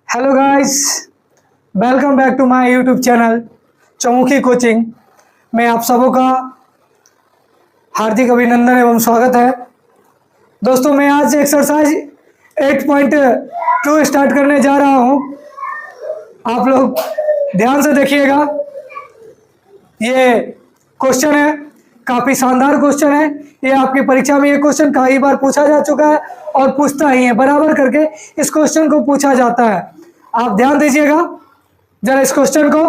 Hello guys, welcome back to my YouTube channel Chaumukhi coaching में आप सबों का हार्दिक अभिनंदन एवं स्वागत है। दोस्तों, मैं आज एक्सरसाइज 8.2 स्टार्ट करने जा रहा हूं। आप लोग ध्यान से देखिएगा। ये क्वेश्चन है, काफ़ी शानदार क्वेश्चन है। ये आपकी परीक्षा में ये क्वेश्चन कई बार पूछा जा चुका है और पूछता ही है, बराबर करके इस क्वेश्चन को पूछा जाता है। आप ध्यान दीजिएगा जरा इस क्वेश्चन को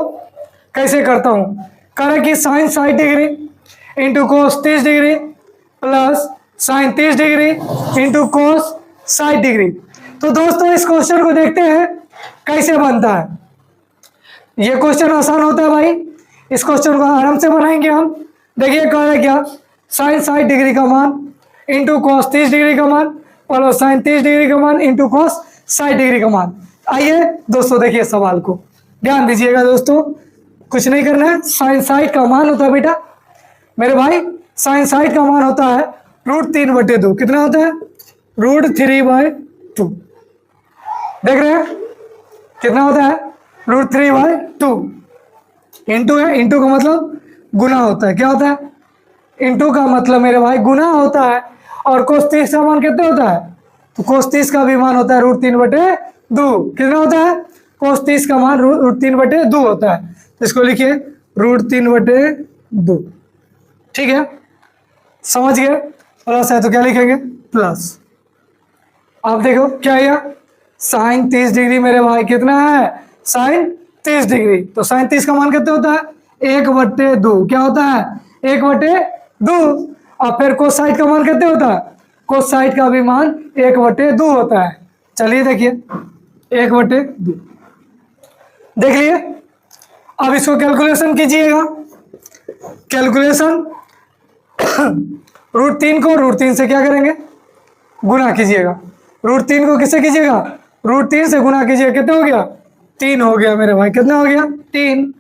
कैसे करता हूं। करें कि sine 60 degree into cos 30 degree plus sine 30 degree into cos 60 degree. तो दोस्तों, इस क्वेश्चन को देखते हैं कैसे बनता है। ये क्वेश्चन आसान होता है भाई, इस क्वेश्चन को आराम से बनाएंगे हम। देखिए कह रहे क्या, साइन 60 डिग्री का मान इंटू कोस 30 डिग्री का मान प्लस साइन 30 डिग्री का मान इंटू कोस 60 डिग्री का मान। आइए दोस्तों, देखिए सवाल को ध्यान दीजिएगा। दोस्तों, कुछ नहीं करना है। साइन 60 का मान होता है बेटा मेरे भाई, साइन 60 का मान होता है √3/2। कितना होता है? √3/2। देख रहे हैं कितना होता है? √3/2। इंटू है, इंटू का मतलब गुना होता है। क्या होता है? इंटू का मतलब मेरे भाई गुना होता है। और कोस 30 का मान कितना होता है? तो कोस 30 का भी मान होता है √3/2। कितना होता है? कोस 30 का मान √3/2 होता है। तो इसको लिखिए √3/2। ठीक है, समझ गए? प्लस है तो क्या लिखेंगे? प्लस। आप देखो क्या है, साइन 30 डिग्री मेरे भाई कितना है? Sign 30 degree. तो साइन 30 का मान कितना होता है? 1/2। क्या होता है? 1/2। और फिर कोस 60 का मान कितने होता है? कोस 60 का भी मान 1/2 होता है। चलिए देखिए 1/2 देख लिए। अब इसको कैलकुलेशन कीजिएगा। कैलकुलेशन √3 को √3 से क्या करेंगे? गुना कीजिएगा। √3 को किससे कीजिएगा? √3 से गुना कीजिएगा। कितना हो गया? 3 हो गया मेरे भाई। कितना हो गया? 3।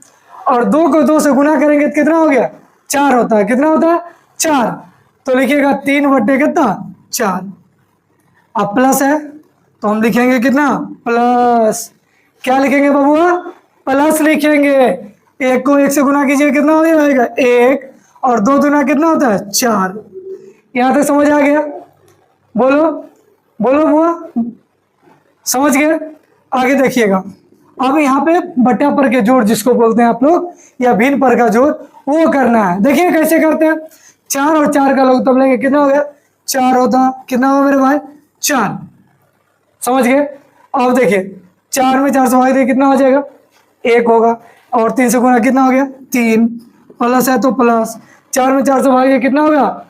और 2 को 2 से गुना करेंगे तो कितना हो गया? 4 होता है। कितना होता है? 4। तो लिखिएगा 3/4। अब प्लस है तो हम लिखेंगे कितना? प्लस। क्या लिखेंगे बबुआ? प्लस लिखेंगे। 1 को 1 से गुना कीजिए, कितना हो जाएगा? 1। और 2 दूना कितना होता है? 4। यहाँ तक समझ आ गया? बोलो बोलो बुआ, समझ गए? आगे देखिएगा। अब यहाँ पे बटा पर के जोड़ जिसको बोलते हैं आप लोग, या भिन्न पर का जोड़, वो करना है। देखिए कैसे करते हैं। 4 और 4 का लोग तब लेंगे, कितना हो गया? 4 होता। कितना हुआ मेरे भाई? 4। समझ गए? अब देखिए 4 में 4 से भाग दे, कितना हो जाएगा? 1 होगा। और 3 से गुना कितना हो गया? 3। प्लस है तो प्लस। 4 में 4 से भाग दे, कितना होगा?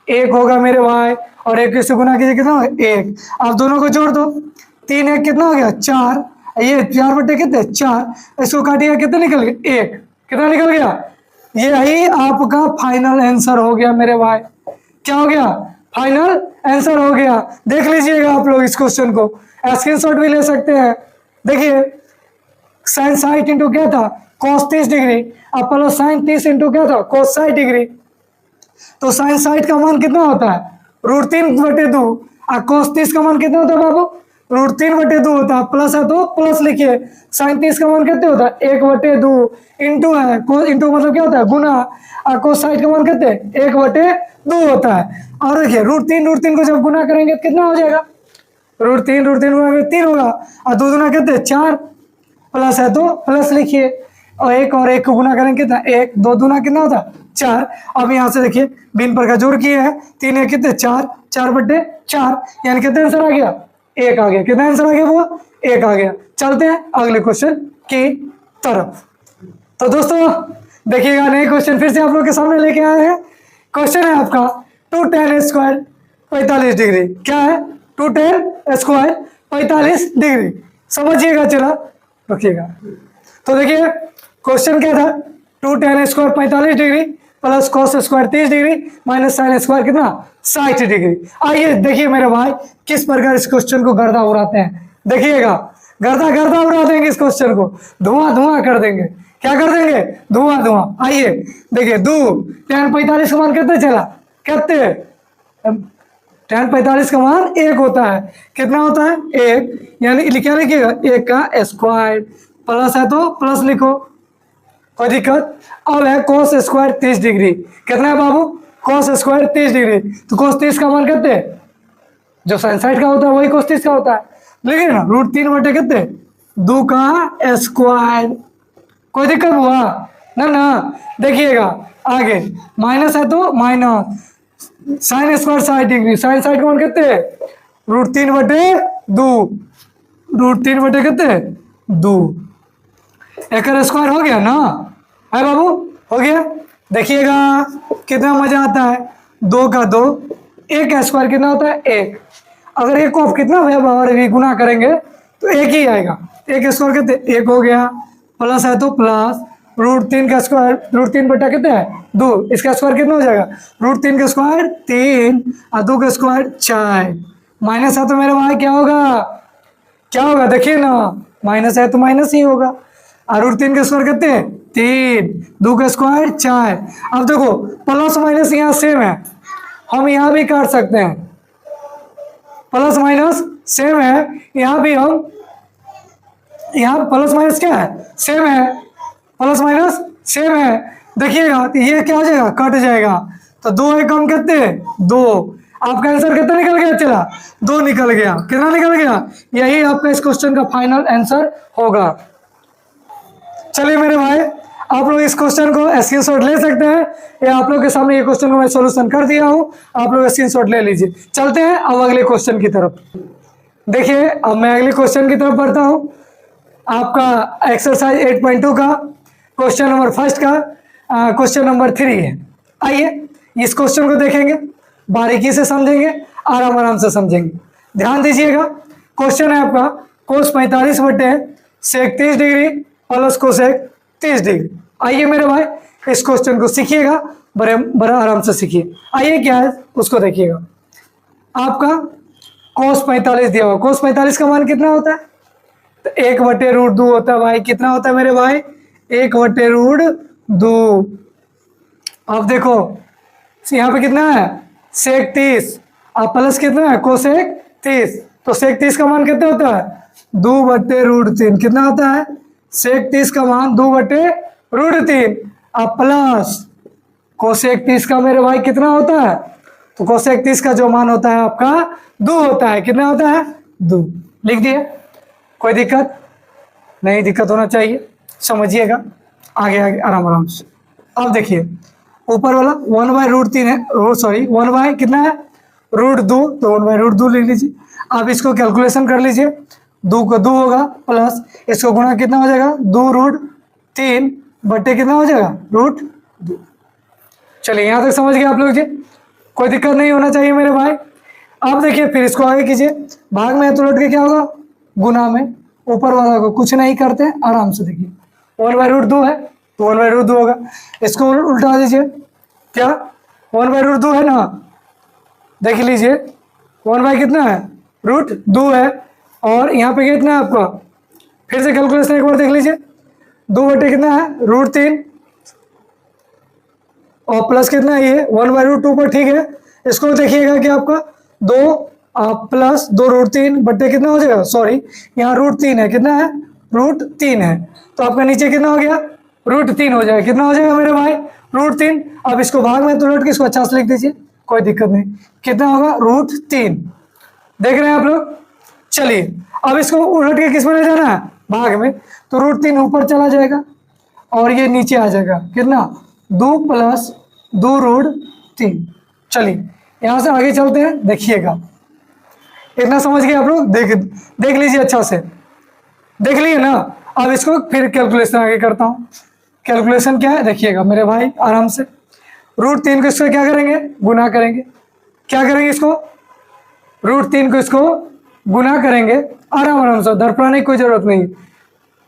1 होगा मेरे भाई। और 1 से गुना कीजिए, कितना होगा? 1। आप दोनों को जोड़ दो। 3 1 कितना हो गया? 4। ये 4 कितने? 4। इसको काटिएगा, कितना निकल गया? 1। कितना निकल गया? यही आपका फाइनल आंसर हो गया मेरे भाई। क्या हो गया? फाइनल आंसर हो गया। देख लीजिएगा आप लोग इस क्वेश्चन को, स्क्रीनशॉट भी ले सकते हैं। देखिए साइन 60 इंटू क्या था? कोस 30 डिग्री। अब प्लस साइन 30 इंटू क्या था? कोस 60 डिग्री। तो साइन 60 का मान कितना होता है? √3/2। और कोस 30 का मान कितना होता है बाबू? √3/2 होता है। प्लस है तो प्लस लिखिए। साइन 30 का मान कितने होता है? 1/2। इंटू है, इंटू मतलब क्या होता है? गुना। और कोस 60 का मान कितने? 1/2 होता है। और देखिए √3 को जब गुना करेंगे तो कितना हो जाएगा? √3 गुना 3 होगा। और 2 दूना कितने? 4। प्लस है तो प्लस लिखिए। और 1 और 1 को गुना करेंगे कितना? 1। 2 दूना कितना होता है? 4। अब यहाँ से देखिए भिन्न पर का जोड़ किए हैं। 3 1 कितने? 4। 4/4 यानी कितने आंसर आ गया? 1 आ गया। कितना आंसर आ गया वो? 1 आ गया। चलते हैं अगले क्वेश्चन की तरफ। तो दोस्तों देखिएगा, नए क्वेश्चन फिर से आप लोग के सामने लेके आए हैं। क्वेश्चन है आपका 2 tan² 45 डिग्री। क्या है? 2 tan² 45 डिग्री। समझिएगा, चला रखिएगा। तो देखिए क्वेश्चन क्या था? 2 tan² 45 degree plus cos² 30 degree minus sin² कितना? 60 डिग्री। आइए देखिए मेरे भाई किस प्रकार इस क्वेश्चन को गर्दा उड़ाते हैं। देखिएगा, गर्दा उड़ा देंगे इस क्वेश्चन को, धुआं कर देंगे। क्या कर देंगे? धुआं। आइए देखिए 2 tan 45 का मान कितने चला? कितने? tan 45 का मान 1 होता है। कितना होता है? 1, यानी क्या लिखिएगा? 1 का स्क्वायर, प्लस है तो प्लस लिखो, कोई दिक्कत। अब है cos स्क्वायर 30 डिग्री, कितना है बाबू? cos स्क्वायर 30 डिग्री, तो cos 30 का मान कितने? जो साइन साइड का होता है वही cos 30 का होता है, लिखिए ना, √3 बटे कितने? 2 का स्क्वायर। कोई दिक्कत हुआ ना? ना, देखिएगा आगे माइनस है तो minus, sine square 60 degree, sine side का मान कितने? √3 बटे 2, √3 बटे कितने? 2। एक स्क्वायर हो गया ना? है बाबू? हो गया। देखिएगा कितना मजा आता है, 2 का 2, 1 का स्क्वायर कितना होता है? 1। अगर 1 को आप कितना और भी गुना करेंगे तो 1 ही आएगा। 1 स्क्वायर कितने? 1 हो गया, प्लस है तो प्लस, √3 का स्क्वायर, √3 बटा कितने है? 2, इसका स्क्वायर कितना हो जाएगा? √3 का स्क्वायर 3 और 2 का स्क्वायर 4, माइनस है तो मेरे भाई क्या होगा? क्या होगा? देखिए ना, माइनस है तो माइनस ही होगा। और √3 का स्क्वायर कितने? 3, 2 का स्क्वायर 4। अब देखो प्लस माइनस यहाँ सेम है, हम यहाँ भी काट सकते हैं, प्लस माइनस सेम है, यहाँ भी हम, यहाँ प्लस माइनस क्या है? सेम है, प्लस माइनस सेम है। देखिएगा तो ये क्या हो जाएगा? कट जाएगा, तो 2 है कम कितने? 2। आपका आंसर कितना निकल गया? चला 2 निकल गया। कितना निकल गया? यही आपका इस क्वेश्चन का फाइनल आंसर होगा। चलिए मेरे भाई, आप लोग इस क्वेश्चन को स्क्रीनशॉट ले सकते हैं, या आप लोग के सामने ये क्वेश्चन को मैं सॉल्यूशन कर दिया हूँ, आप लोग स्क्रीनशॉट ले लीजिए। चलते हैं अब अगले क्वेश्चन की तरफ। देखिए अब मैं अगले क्वेश्चन की तरफ बढ़ता हूँ। आपका एक्सरसाइज 8.2 का क्वेश्चन नंबर फर्स्ट का क्वेश्चन नंबर 3 है। आइए इस क्वेश्चन को देखेंगे, बारीकी से समझेंगे, आराम आराम से समझेंगे। ध्यान दीजिएगा, क्वेश्चन है आपका cos 45 बटे sec 30 degree plus cosec 30 degree. आइए मेरे भाई इस क्वेश्चन को सीखिएगा, बड़ा आराम से सीखिए। आइए क्या है उसको देखिएगा। आपका cos 45 दिया हुआ, cos 45 का मान कितना होता है? तो 1 बटे √2 होता है भाई। कितना होता है मेरे भाई? 1 बटे √2। अब देखो यहाँ पे कितना है? sec 30, अब प्लस कितना है? cosec 30, तो sec 30 का मान कितना होता है? 2 बटे √3। कितना होता है? sec 30 का मान 2 बटे √3, अब प्लस cosec 30 का मेरे भाई कितना होता है? तो cosec 30 का जो मान होता है आपका 2 होता है। कितना होता है? 2। लिख दिए, कोई दिक्कत नहीं, दिक्कत होना चाहिए, समझिएगा आगे आगे आराम आराम से। अब देखिए ऊपर वाला 1/√3 है, सॉरी 1 कितना है? √2, तो 1/√2 लिख लीजिए। आप इसको कैलकुलेशन कर लीजिए, 2 को 2 होगा, प्लस इसको गुणा कितना हो जाएगा? 2√3 बटे कितना हो जाएगा? √2। चलिए यहाँ तक समझ गए आप लोग जी, कोई दिक्कत नहीं होना चाहिए मेरे भाई। अब देखिए फिर इसको आगे कीजिए, भाग में है तो लौट के क्या होगा? गुना में। ऊपर वाला को कुछ नहीं करते, आराम से देखिए 1/√2 है तो 1/√2 होगा। इसको उल्टा दीजिए, क्या 1/√2 है ना? देख लीजिए 1 कितना है? √2 है, और यहाँ पे कितना है आपका? फिर से कैलकुलेशन एक बार देख लीजिए, 2 बटे कितना है? √3, और प्लस कितना है? ये 1/√2 पर, ठीक है। इसको देखिएगा कि आपका 2 प्लस 2√3 बटे कितना हो जाएगा? सॉरी यहाँ √3 है, कितना है? √3 है, तो आपका नीचे कितना हो गया? √3 हो जाएगा। कितना हो जाएगा मेरे भाई? √3। अब इसको भाग में तो लौट के इसको अच्छा से लिख दीजिए, कोई दिक्कत नहीं। कितना होगा? √3। देख रहे हैं आप लोग? चलिए अब इसको उलट के किस में ले जाना है? भाग में, तो √3 ऊपर चला जाएगा और ये नीचे आ जाएगा। कितना? 2 प्लस 2√3। चलिए यहाँ से आगे चलते हैं, देखिएगा इतना समझ गए आप लोग? देख लीजिए अच्छा से, देख लिए ना? अब इसको फिर कैलकुलेशन आगे करता हूँ। कैलकुलेशन क्या है देखिएगा मेरे भाई आराम से। √3 को इसको क्या करेंगे? गुना करेंगे। क्या करेंगे? इसको √3 को इसको गुना करेंगे, आराम आराम से, दर्पणाने की कोई जरूरत नहीं।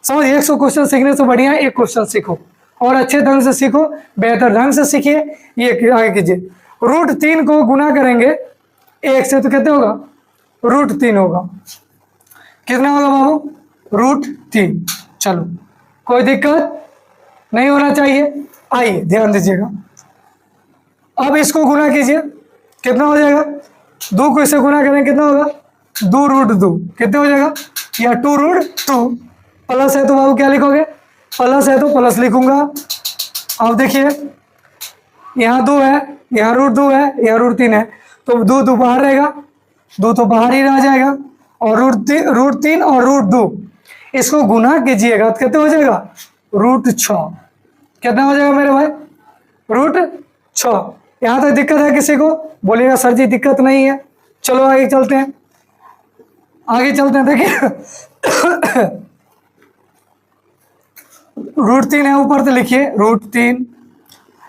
समझ, 100 क्वेश्चन सीखने से बढ़िया एक क्वेश्चन सीखो, और अच्छे ढंग से सीखो, बेहतर ढंग से सीखिए। ये आगे कीजिए, √3 को गुना करेंगे 1 से तो कितने होगा? √3 होगा। कितना होगा बाबू? √3। चलो कोई दिक्कत नहीं होना चाहिए। आइए ध्यान दीजिएगा, अब इसको गुना कीजिए, कितना हो जाएगा? 2 को इससे गुना करेंगे कितना होगा, 2√2 कितने हो जाएगा, या 2√2। प्लस है तो बाबू क्या लिखोगे, प्लस है तो प्लस लिखूंगा। अब देखिए यहाँ 2 है, यहाँ √2 है, यहाँ √3 है, तो 2 बाहर रहेगा, 2 तो बाहर ही रह जाएगा। और √3 और √2 इसको गुना कीजिएगा तो कितने हो जाएगा, √6। कितना हो जाएगा मेरे भाई, √6। यहाँ तक दिक्कत है किसी को, बोलिएगा सर जी दिक्कत नहीं है। चलो आगे चलते हैं, आगे चलते हैं। देखिए √3 है ऊपर, तो लिखिए √3।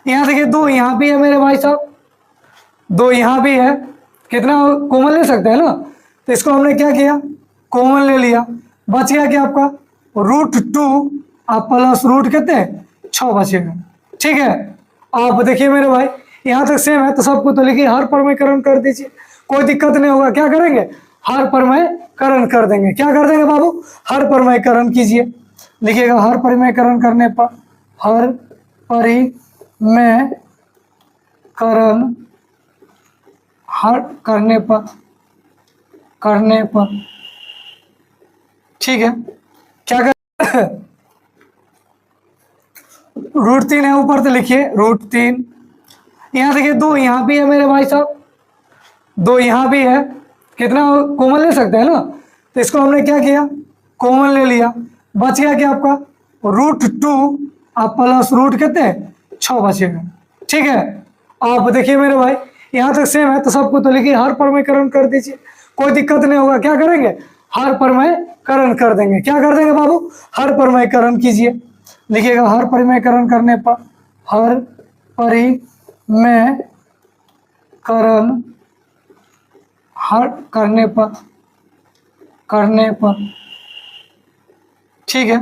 यहाँ देखिए 2 यहाँ भी है मेरे भाई साहब, 2 यहाँ भी है, कितना कॉमन ले सकते हैं ना, तो इसको हमने क्या किया, कॉमन ले लिया। बच गया क्या आपका √2, आप प्लस रूट कितने 6 बचेगा। ठीक है, आप देखिए मेरे भाई यहाँ तक सेम है, तो सबको तो लिखिए हर परमीकरण कर दीजिए, कोई दिक्कत नहीं होगा। क्या करेंगे, हर परमीकरण कर देंगे। क्या कर देंगे बाबू, हर परमीकरण कीजिए। लिखिएगा हर परमीकरण करने पर, हर परिमेयकरण हर करने पर ठीक है। क्या कर √3 है ऊपर, तो लिखिए √3। यहाँ देखिए 2 यहाँ भी है मेरे भाई साहब, 2 यहाँ भी है, कितना कॉमन ले सकते हैं ना, तो इसको हमने क्या किया, कॉमन ले लिया। बच गया क्या आपका √2, आप प्लस रूट कितने 6 बचेगा। ठीक है, आप देखिए मेरे भाई यहाँ तक सेम है, तो सबको तो लिखिए हर परमीकरण कर दीजिए, कोई दिक्कत नहीं होगा। क्या करेंगे, हर परमीकरण कर देंगे। क्या कर देंगे बाबू, हर परमीकरण कीजिए। लिखिएगा हर परमीकरण करने पर, हर परिमेयकरण हर करने पर ठीक है।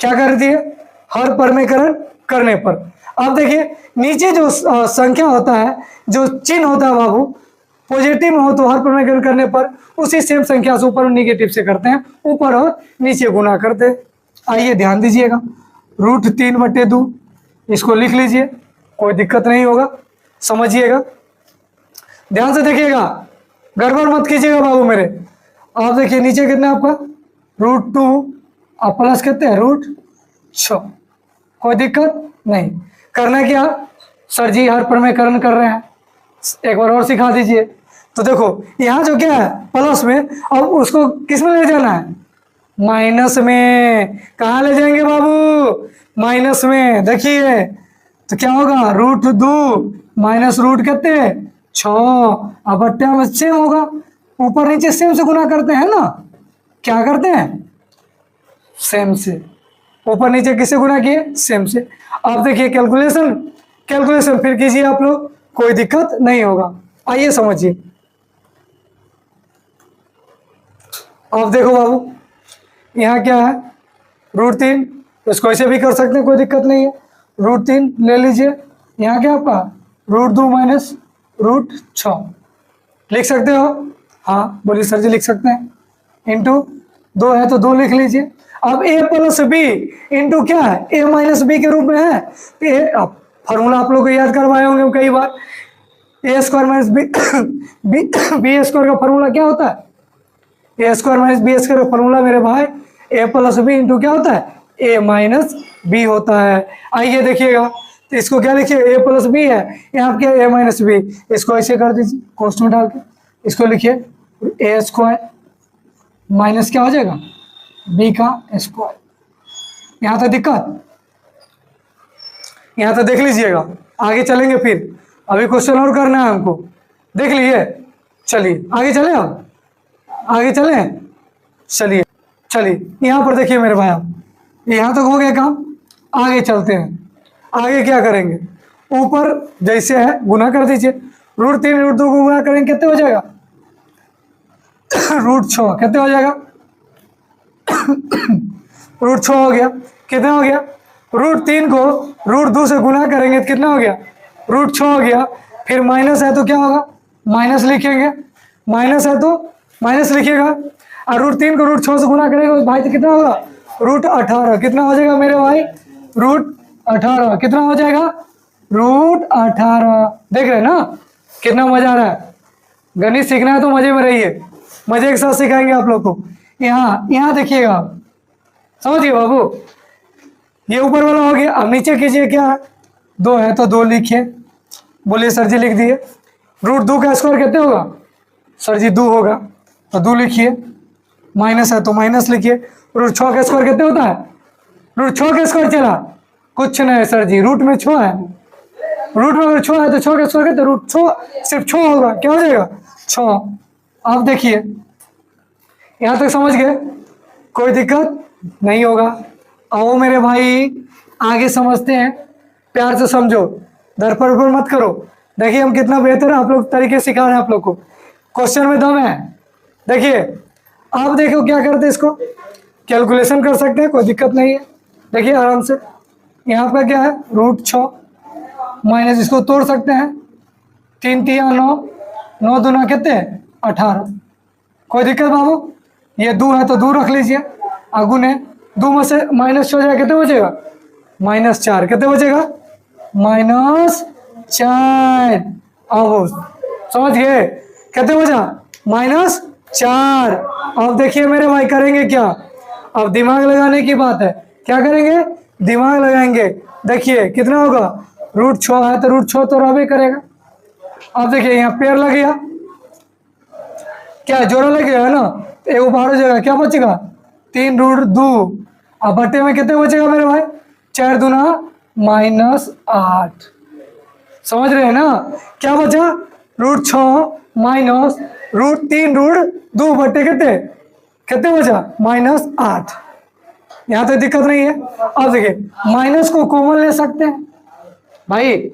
क्या कर दिए, हर परमीकरण करने पर। अब देखिए नीचे जो संख्या होता है, जो चिन्ह होता है बाबू, पॉजिटिव हो तो हर परमीकरण करने पर उसी सेम संख्या से ऊपर निगेटिव से करते हैं, ऊपर और नीचे गुना करते हैं। आइए ध्यान दीजिएगा, √3/2 इसको लिख लीजिए, कोई दिक्कत नहीं होगा, समझिएगा, ध्यान से देखिएगा, गड़बड़ मत कीजिएगा बाबू मेरे। आप देखिए नीचे कितना आपका √2 और प्लस कितने हैं √6, कोई दिक्कत नहीं। करना क्या, सर जी हर परमीकरण कर रहे हैं, एक बार और सिखा दीजिए। तो देखो यहाँ जो क्या है प्लस में, अब उसको किस में ले जाना है, माइनस में। कहाँ ले जाएंगे बाबू, माइनस में। देखिए तो क्या होगा, √2 माइनस रूट कितने 6, अब बट्टे में सेम होगा, ऊपर नीचे सेम से गुना करते हैं ना। क्या करते हैं, सेम से, ऊपर नीचे किससे गुना किए, सेम से। अब देखिए कैलकुलेशन फिर कीजिए आप लोग, कोई दिक्कत नहीं होगा। आइए समझिए, अब देखो बाबू यहाँ क्या है √3, इसको ऐसे भी कर सकते हैं, कोई दिक्कत नहीं है। √3 ले लीजिए, यहाँ क्या आपका √2 माइनस √6 लिख सकते हो। हाँ बोलिए सर जी लिख सकते हैं, इंटू 2 है तो 2 लिख लीजिए। अब a + b इंटू क्या है, a - b के रूप में है। अब फॉर्मूला आप लोग को याद करवाए होंगे कई बार, a² - b² का फॉर्मूला क्या होता है, a² - b² का फॉर्मूला मेरे भाई a + b इंटू क्या होता है, a - b होता है। आइए देखिएगा, तो इसको क्या लिखिए, a + b है, यहाँ क्या a - b, इसको ऐसे कर दीजिए कोष्ठ में डाल के, इसको लिखिए a² माइनस क्या हो जाएगा b²। यहाँ तक दिक्कत, यहाँ तक देख लीजिएगा, आगे चलेंगे फिर, अभी क्वेश्चन और करना है हमको, देख लीजिए। चलिए आगे चले, अब आगे चलें, चलिए यहाँ पर देखिए मेरे भाई, आप यहाँ तक हो गया काम, आगे चलते हैं। आगे क्या करेंगे, ऊपर जैसे है गुना कर दीजिए, √3 √2 को गुना करेंगे कितने हो जाएगा, √6 कितने हो जाएगा, √6 हो गया। कितना हो गया, √3 को √2 से गुना करेंगे तो कितना हो गया, √6 हो गया। फिर माइनस है तो क्या होगा, माइनस लिखेंगे, माइनस है तो माइनस लिखिएगा, और √3 को √6 से गुना करेंगे भाई तो कितना होगा, √18। कितना हो जाएगा मेरे भाई, √18 कितना हो जाएगा, √18। देख रहे हैं ना कितना मजा आ रहा है, गणित सीखना है तो मजे में रहिए, मजे के साथ सिखाएंगे आप लोग को। यहाँ देखिएगा, समझिए बाबू, ये ऊपर वाला हो गया। अब नीचे कीजिए, क्या है, 2 है तो 2 लिखिए। बोलिए सर जी लिख दिए। रूट 2 का स्क्वायर कितने होगा? सर जी 2 होगा तो 2 लिखिए। माइनस है तो माइनस लिखिए। रूट 6 का स्क्वायर कितने होता है? रूट 6 का स्क्वायर चला कुछ नहीं सर जी, रूट में 6 है, रूट में अगर 6 है तो 6 का स्क्वायर कितने? रूट 6 सिर्फ 6 होगा, क्या हो जाएगा? 6। आप देखिए यहाँ तक समझ गए, कोई दिक्कत नहीं होगा। आओ मेरे भाई आगे समझते हैं, प्यार से समझो, दरपर पर मत करो। देखिए हम कितना बेहतर आप लोग तरीके सिखा रहे हैं आप लोग को, क्वेश्चन में दम है। देखिए आप देखो क्या करते हैं, इसको कैलकुलेशन कर सकते हैं, कोई दिक्कत नहीं है। देखिए आराम से, यहाँ पर क्या है? रूट 6 माइनस, इसको तोड़ सकते हैं, 3 3 9, 9 दूना कितने? 18। कोई दिक्कत बाबू? ये 2 है तो 2 रख लीजिए, अगुने 2 में से माइनस हो जाएगा, कितने बचेगा? -4। कितने बचेगा? -4। अब समझ गए कितने बचा? -4। अब देखिए मेरे भाई करेंगे क्या, अब दिमाग लगाने की बात है। क्या करेंगे? दिमाग लगाएंगे। देखिए कितना होगा? रूट 6 है तो रूट 6 तो रह भी करेगा। अब देखिए यहाँ पेयर लग गया, क्या जोड़ा लग गया है ना, एक बाहर हो जाएगा, क्या बचेगा? 3 रूट 2। अब बट्टे में कितने बचेगा मेरे भाई? 4 दूना -8। समझ रहे हैं ना? क्या बचा? रूट 6 माइनस रूट 3 रूट 2 बट्टे कितने कितने बचा? -8। यहाँ तो दिक्कत नहीं है। अब देखिए माइनस को कॉमन ले सकते हैं भाई,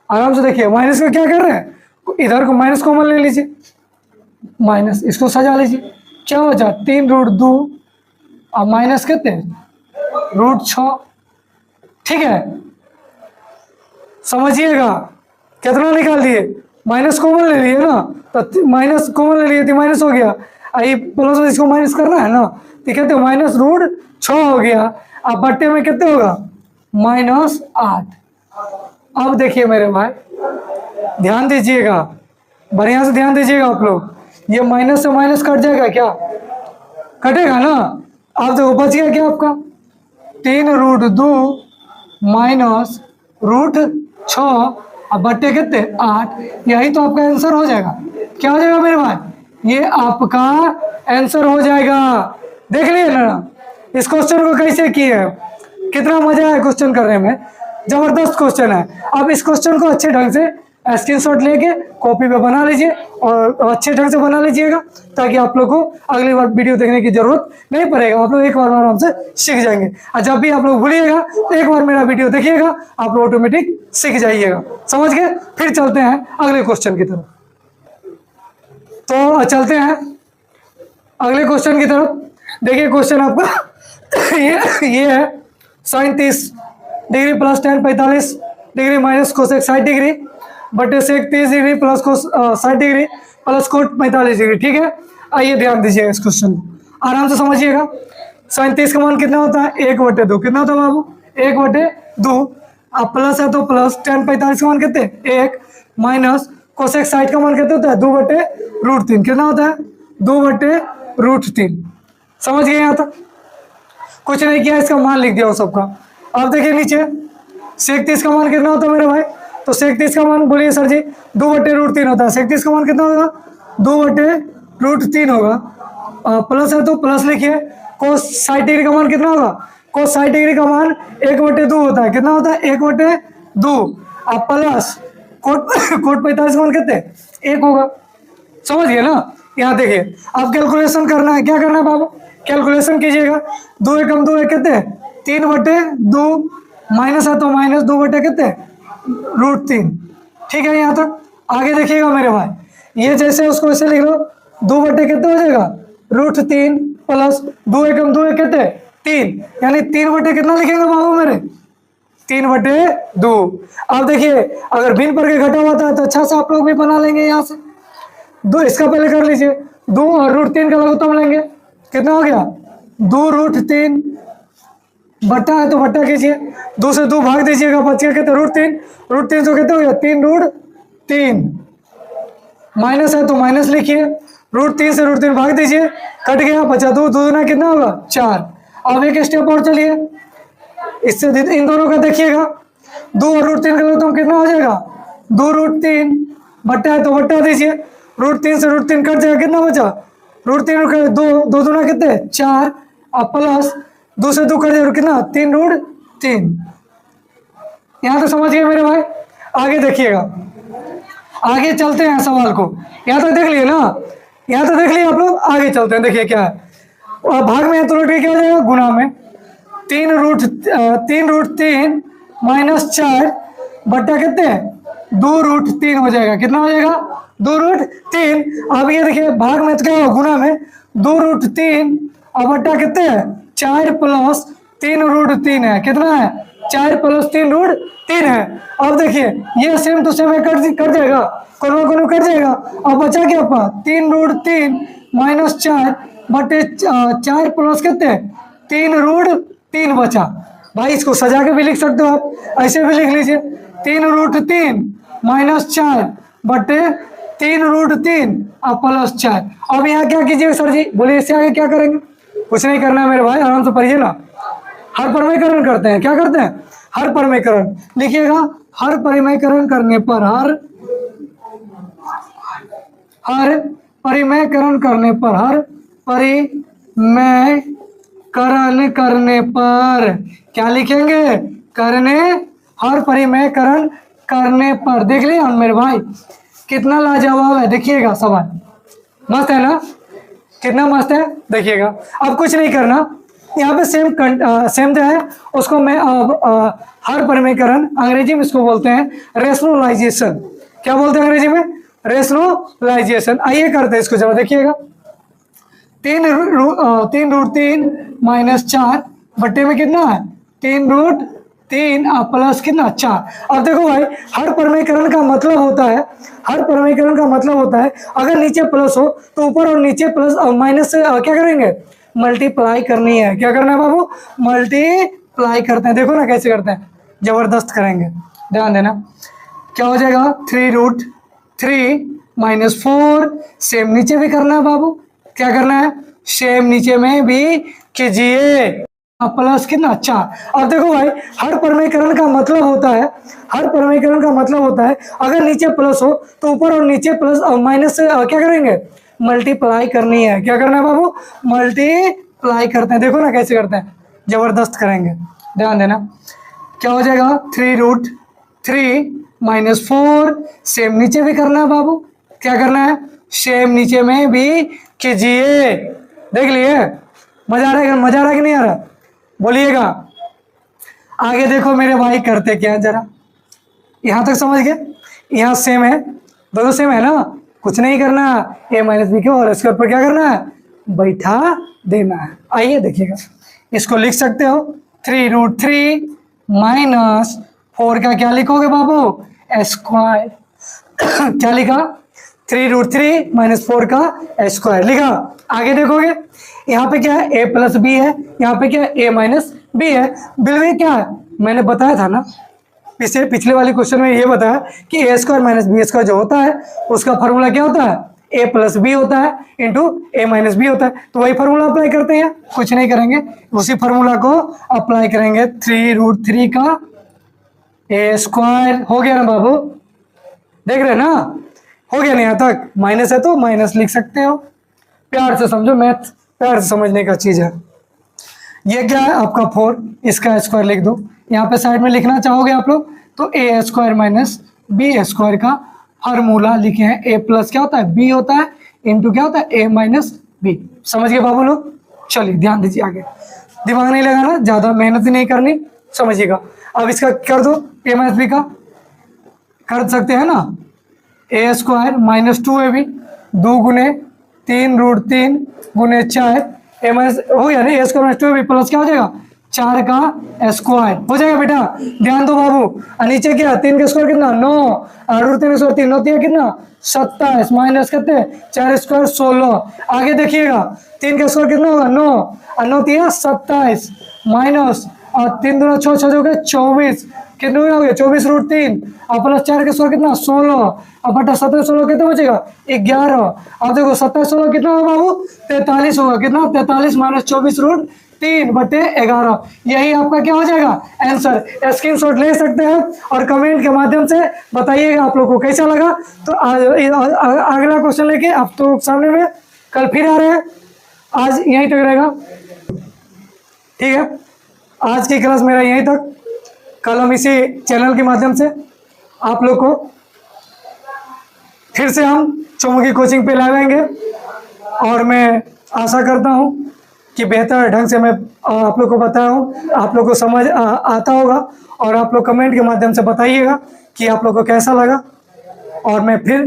आराम से देखिए। माइनस को क्या कर रहे हैं, इधर को माइनस कॉमन ले लीजिए, माइनस इसको सजा लीजिए, क्या बचा? 3 रूट 2 और माइनस कितने? रूट 6। ठीक है, समझिएगा कितना निकाल दिए? माइनस कॉमन ले लिए ना, तो माइनस कॉमन ले लिए तो माइनस हो गया, आई प्लस इसको माइनस करना है ना, तो कहते माइनस रूट 6 हो गया। अब बट्टे में कितने होगा? -8। अब देखिए मेरे भाई ध्यान दीजिएगा, बढ़िया से ध्यान दीजिएगा आप लोग, ये माइनस से माइनस कट जाएगा, क्या कटेगा ना? अब देखो बच गया क्या आपका? 3 रूट 2 माइनस रूट 6 और बट्टे कितने? 8। यही तो आपका आंसर हो जाएगा। क्या हो जाएगा मेरे भाई? ये आपका आंसर हो जाएगा। देख लिए ना इस क्वेश्चन को कैसे किए, कितना मजा है क्वेश्चन करने में, जबरदस्त क्वेश्चन है। अब इस क्वेश्चन को अच्छे ढंग से स्क्रीनशॉट लेके कॉपी पे बना लीजिए और अच्छे ढंग से बना लीजिएगा, ताकि आप लोग को अगली बार वीडियो देखने की जरूरत नहीं पड़ेगा। आप लोग एक बार आराम से सीख जाएंगे, और जब भी आप लोग भूलिएगा तो एक बार मेरा वीडियो देखिएगा, आप लोग ऑटोमेटिक सीख जाइएगा। समझ गए? फिर चलते हैं अगले क्वेश्चन की तरफ। तो चलते हैं अगले क्वेश्चन की तरफ। देखिए क्वेश्चन आपका ये है sin 30 degree plus tan 45 degree minus cosec 60 degree बटे सेक 30 degree plus cos 60 degree plus coat 45 degree. ठीक है, आइए ध्यान दीजिएगा इस क्वेश्चन को, आराम से समझिएगा। sin 30 का मान कितना होता है? 1/2। कितना होता है बाबू? 1/2। अब प्लस है तो प्लस, tan 45 का मान कितने? 1 माइनस कोसेक 60 का मान कितना होता है? 2/√3। कितना होता है? 2/√3। समझ गए? यहाँ तक कुछ नहीं किया, इसका मान लिख दिया वो सबका। अब देखिए नीचे सेक 30 का मान कितना होता है मेरे भाई? तो सेक 30 का मान बोलिए सर जी 2/√3 होता है। सेक 30 का मान कितना होगा? 2/√3 होगा। प्लस है तो प्लस लिखिए। कोस 60 डिग्री का मान कितना होगा? कोस 60 डिग्री का मान 1/2 होता है। कितना होता है? 1/2। अब प्लस कोट 45 का मान कितने? 1 होगा। समझ गए ना? यहाँ देखिए अब कैलकुलेशन करना है। क्या करना है बाबू? कैलकुलेशन कीजिएगा। 2 एकम 2 कितने? 3/2 माइनस है तो माइनस 2 कितने? √3। ठीक है, यहाँ तक आगे देखिएगा मेरे भाई, ये जैसे उसको ऐसे लिख लो, 2 कितने हो जाएगा? √3 प्लस 2 एकम 2 कितने? 3, यानी 3 कितना लिखेंगे बाबू मेरे? 3/2। अब देखिए अगर भिन्न पर के घटा होता है तो अच्छा से आप लोग भी बना लेंगे। यहाँ से 2 इसका पहले कर लीजिए, 2 और √3 का लघुत्तम लेंगे। कितना हो गया? 2√3 बट्टा है तो बट्टा कीजिए, 2 से 2 भाग दीजिएगा, बच गया कितने? √3। √3 तो कितने हो गया? 3√3। माइनस है तो माइनस लिखिए, √3 से √3 भाग दीजिए, कट गया, बचा 2, 2 दूना कितना होगा 4। अब एक स्टेप और चलिए, इससे इन दोनों का देखिएगा, 2 और √3 का तो कितना हो जाएगा 2√3, बट्टा है तो बट्टा दीजिए, √3 से √3 कट जाएगा, कितना बचा √3 2, 2 दूना कितने 4, अब प्लस 2 से 2 कट जाएगा कितना 3√3। यहाँ तो समझ गए मेरे भाई। आगे देखिएगा, आगे चलते हैं सवाल को, यहाँ तक देख लिए ना, यहाँ तक देख लिए आप लोग, आगे चलते हैं, देखिए क्या है, और भाग में है तो क्या हो जाएगा गुना में, 3√3 माइनस 4 बट्टा कितने 2√3 हो जाएगा, कितना हो जाएगा 2√3। अब ये देखिए भाग में तो क्या होगा गुना में 2√3 और बट्टा कितने है 4 प्लस 3√3 है, कितना है 4 प्लस 3√3 है। अब देखिए ये सेम टू सेम कट जाएगा, कोनो कट जाएगा, अब बचा क्या आपका 3√3 माइनस 4 बटे 4 प्लस कितने 3√3 बचा। भाई इसको सजा के भी लिख सकते हो आप, ऐसे भी लिख लीजिए 3√3 माइनस 4 बटे 3√3 और प्लस 4। अब यहाँ क्या कीजिएगा सर जी, बोलिए इससे आगे क्या करेंगे, कुछ नहीं करना है मेरे भाई, आराम से पढ़िए ना। हर परिमेयकरण करते हैं, क्या करते हैं हर परिमेयकरण, लिखिएगा हर परिमेयकरण करने पर, हर परिमेयकरण करने पर, हर परिमेयकरण करने पर क्या लिखेंगे करने, हर परिमेयकरण करने पर। देख लिया मेरे भाई कितना लाजवाब है, देखिएगा सवाल मस्त है ना, कितना मस्त है, देखिएगा। अब कुछ नहीं करना, यहाँ पे सेम जो है उसको मैं हर परिमेयकरण, अंग्रेजी में इसको बोलते हैं रेशनलाइजेशन, क्या बोलते हैं अंग्रेजी में रेशनलाइजेशन। आइए करते हैं इसको जरा, देखिएगा 3√3 माइनस 4 बट्टे में कितना है 3√3 प्लस कितना 4। अब देखो भाई हर परिमेयकरण का मतलब होता है, हर परिमेयकरण का मतलब होता है अगर नीचे प्लस हो तो ऊपर और नीचे प्लस और माइनस से क्या करेंगे मल्टीप्लाई करनी है। क्या करना है बाबू, मल्टीप्लाई करते हैं, देखो ना कैसे करते हैं, जबरदस्त करेंगे, ध्यान देना। क्या हो जाएगा 3√3 माइनस 4, सेम नीचे भी करना है बाबू, क्या करना है सेम नीचे में भी कीजिए, प्लस कितना 4। अब देखो भाई हर परिमेयकरण का मतलब होता है, हर परिमेयकरण का मतलब होता है अगर नीचे प्लस हो तो ऊपर और नीचे प्लस और माइनस से क्या करेंगे मल्टीप्लाई करनी है। क्या करना है बाबू, मल्टीप्लाई करते हैं, देखो ना कैसे करते हैं, जबरदस्त करेंगे, ध्यान देना। क्या हो जाएगा 3√3 माइनस 4, सेम नीचे भी करना है बाबू, क्या करना है सेम नीचे में भी कीजिए। देख लिए मजा आ रहा है, मजा आ रहा है कि नहीं आ रहा, बोलिएगा। आगे देखो मेरे भाई करते क्या, जरा यहाँ तक समझ गए, यहाँ सेम है, दोनों सेम है ना, कुछ नहीं करना, a माइनस बी के और स्क्वायर पर क्या करना है बैठा देना है। आइए देखिएगा, इसको लिख सकते हो 3√3 माइनस 4 का क्या लिखोगे बाबू स्क्वायर क्या लिखा 3√3 माइनस 4 का स्क्वायर लिखा। आगे देखोगे यहाँ पे क्या है a प्लस बी है, यहाँ पे क्या है a माइनस बी है, बिल्कुल क्या है मैंने बताया था ना, पिछले वाले क्वेश्चन में ये बताया कि a square minus b square जो होता है उसका फॉर्मूला क्या होता है a प्लस बी होता है इंटू a माइनस बी होता है। तो वही फार्मूला अप्लाई करते हैं, कुछ नहीं करेंगे, उसी फार्मूला को अप्लाई करेंगे 3√3 का a स्क्वायर। हो गया ना बाबू, देख रहे ना, हो गया ना, यहाँ तक माइनस है तो माइनस लिख सकते हो, प्यार से समझो, मैथ प्यार से समझने का चीज है। ये क्या है आपका 4, इसका स्क्वायर लिख दो, यहाँ पे साइड में लिखना चाहोगे आप लोग तो a square minus b square का फार्मूला लिखे हैं, a प्लस क्या होता है b होता है इंटू क्या होता है a माइनस बी। समझ गए बाबू लोग, चलिए ध्यान दीजिए, आगे दिमाग नहीं लगाना, ज्यादा मेहनत नहीं करनी, समझिएगा। अब इसका कर दो a माइनस बी का, कर सकते हैं ना, a स्क्वायर माइनस 2ab 2 गुने 3√3 गुने 4 a माइनस हो गया ना, a square minus 2ab plus क्या हो जाएगा 4 का स्क्वायर हो जाएगा बेटा। ध्यान दो बाबू, नीचे क्या 3 का स्क्वायर कितना 9, √3 स्क्वायर 3 होती है कितना 27 माइनस कितने 4 स्क्वायर 16। आगे देखिएगा 3 का स्क्वायर कितना होगा 9 और 9 3 27 माइनस और 3 दूना 6 6 हो गए 24, कितने हो गया 24 रूट 3 और प्लस 4 के 100 कितना 16 और बटा 17 16 कितना बचेगा 11। अब देखो 17 16 कितना होगा बाबू 43 होगा। कितना 43 माइनस 24 रूट 3 बटे 11। यही आपका क्या हो जाएगा आंसर। स्क्रीनशॉट ले सकते हैं और कमेंट के माध्यम से बताइएगा आप लोग को कैसा लगा। तो अगला क्वेश्चन लेके आप तो सामने में कल फिर आ रहे हैं। आज यहीं तक रहेगा, ठीक है। आज की क्लास मेरा यहीं तक। कल हम इसी चैनल के माध्यम से आप लोग को फिर से हम चौमुखी कोचिंग पे लाएंगे और मैं आशा करता हूं कि बेहतर ढंग से मैं आप लोग को बताया हूं, आप लोग को समझ आता होगा। और आप लोग कमेंट के माध्यम से बताइएगा कि आप लोग को कैसा लगा। और मैं फिर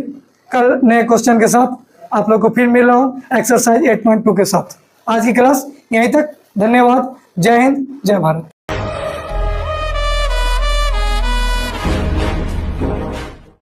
कल नए क्वेश्चन के साथ आप लोग को फिर मिल रहा हूं एक्सरसाइज 8.2 के साथ। आज की क्लास यहीं तक। धन्यवाद। जय हिंद, जय भारत।